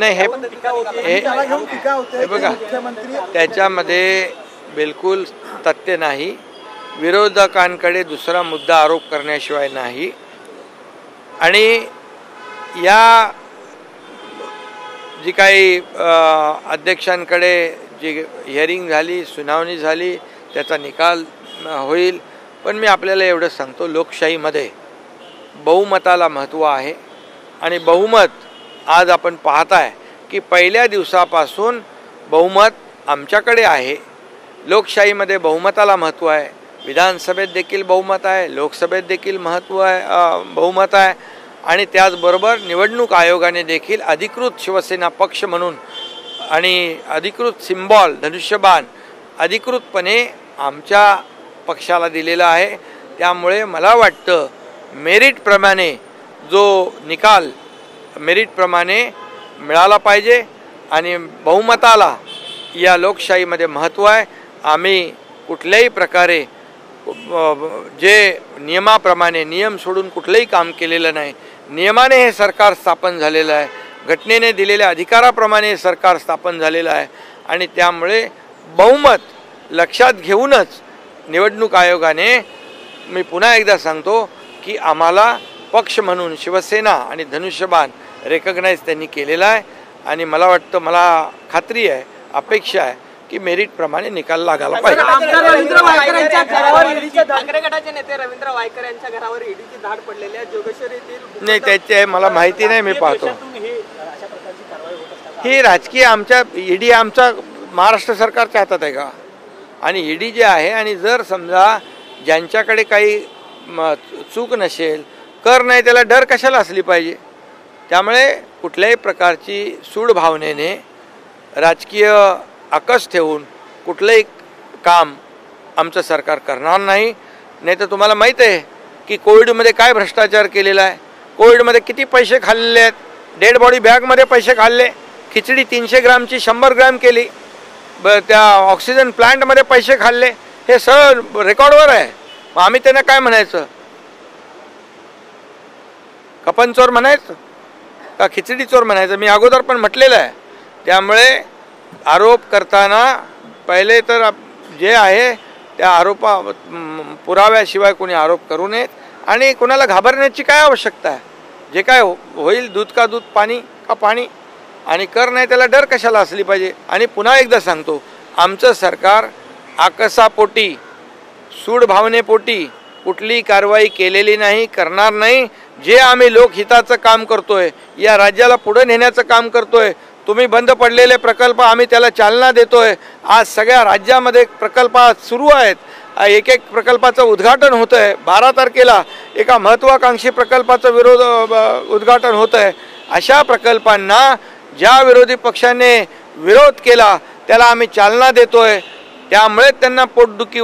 नाही हे बघा, त्याच्यामध्ये बिलकुल तथ्य नाही. विरोधकांकडे दुसरा मुद्दा आरोप करण्याशिवाय नाही. आणि या जी काही अध्यक्षांकडे जी हिअरिंग झाली, सुनावणी झाली, त्याचा निकाल होईल. पण मी आपल्याला एवढं सांगतो, लोकशाहीमध्ये बहुमताला महत्त्व आहे. आणि बहुमत आज आपण पाहताय की पहिल्या दिवसापासून बहुमत आमच्याकडे आहे. लोकशाहीमध्ये बहुमताला महत्त्व आहे. विधानसभेत देखील बहुमत आहे, लोकसभेत देखील बहुमत आहे. आणि त्याचबरोबर निवडणूक आयोगाने देखील अधिकृत शिवसेना पक्ष म्हणून आणि अधिकृत सिम्बॉल धनुष्यबाण अधिकृतपणे आमच्या पक्षाला दिलेला आहे. त्यामुळे मला वाटतं मेरिटप्रमाणे जो निकाल मेरिटप्रमाणे मिळाला पाहिजे. आणि बहुमताला या लोकशाहीमध्ये महत्त्व आहे. आम्ही कुठल्याही प्रकारे जे नियमाप्रमाणे नियम सोडून कुठलंही काम केलेलं नाही. नियमाने हे सरकार स्थापन झालेलं आहे. घटनेने दिलेल्या अधिकाराप्रमाणे हे सरकार स्थापन झालेलं आहे. आणि त्यामुळे बहुमत लक्षात घेऊनच निवडणूक आयोगाने, मी पुन्हा एकदा सांगतो की आम्हाला पक्ष म्हणून शिवसेना आणि धनुष्यबाण रेकग्नाइज त्यांनी केलेला आहे. आणि मला वाटतं, मला खात्री आहे, अपेक्षा आहे की मेरिटप्रमाणे निकाल लागायला पाहिजे. ठाकरे गटाचे नेते रवींद्र वायकर यांच्या घरावर ईडीची धाड पडलेली आहे. जोगेश्वरी येथील नाही, त्याचे मला माहिती नाही, मी पाहतो. ही राजकीय आमच्या ईडी आमचा महाराष्ट्र सरकारच्या हातात आहे का? आणि ईडी जे आहे, आणि जर समजा ज्यांच्याकडे काही चूक नसेल, कर नाही, त्याला डर कशाला असली पाहिजे? त्यामुळे कुठल्याही प्रकारची सूड भावनेने राजकीय आकस ठेवून कुठलंही काम आमचं सरकार करणार नाही. नाही तर तुम्हाला माहीत आहे की कोविडमध्ये काय भ्रष्टाचार केलेला आहे. कोविडमध्ये किती पैसे खाल्लेले आहेत. डेड बॉडी बॅगमध्ये पैसे खाल्ले. खिचडी 300 ग्रामची 100 ग्राम केली. त्या ऑक्सिजन प्लांटमध्ये पैसे खाल्ले. हे सगळं रेकॉर्डवर आहे. मग आम्ही त्यांना काय म्हणायचं? कपन चोर म्हणायचं का खिचडी चोर म्हणायचं? मी अगोदर पण म्हटलेलं आहे. त्यामुळे आरोप करताना पहिले तर जे आहे त्या पुराव्याशिवाय कोणी आरोप करू नयेत. आणि कोणाला घाबरण्याची काय आवश्यकता आहे? जे काय होईल, दूध का दूध, पाणी का पाणी. आणि कर नाही, त्याला डर कशाला असली पाहिजे? आणि पुन्हा एकदा सांगतो, आमचं सरकार आकसापोटी, सूड भावनेपोटी कुठलीही कारवाई केलेली नाही, करणार नाही. जे आम्ही लोकहिताचं काम करतोय, या राज्याला पुढे नेण्याचं काम करतोय. तुम्ही बंद पडलेले प्रकल्प आम्ही त्याला चालना देतोय. आज सगळ्या राज्यामध्ये प्रकल्प सुरू आहेत. एक एक प्रकल्पाचं उद्घाटन होतं आहे. 12 तारखेला एका महत्त्वाकांक्षी प्रकल्पाचं उद्घाटन होतं आहे. अशा प्रकल्पांना ज्या विरोधी पक्षाने विरोध केला त्याला आम्ही चालना देतोय. त्यामुळे त्यांना पोटदुखी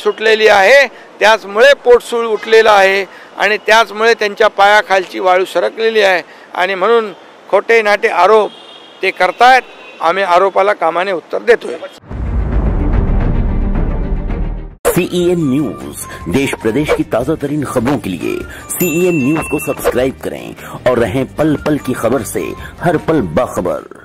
सुटलेली आहे. त्याचमुळे पोटसूळ उठलेलं आहे. आणि त्याचमुळे त्यांच्या पायाखालची वाळू सरकलेली आहे. आणि म्हणून खोटे नाटे आरोप ते करतायत. आम्ही आरोपाला कामाने उत्तर देतोय. CEN न्यूज, देश प्रदेश की ताजा तरीन खबरों के लिए CEN न्यूज को सब्सक्राइब करें और रहें पल पल की खबर से हर पल बाखबर.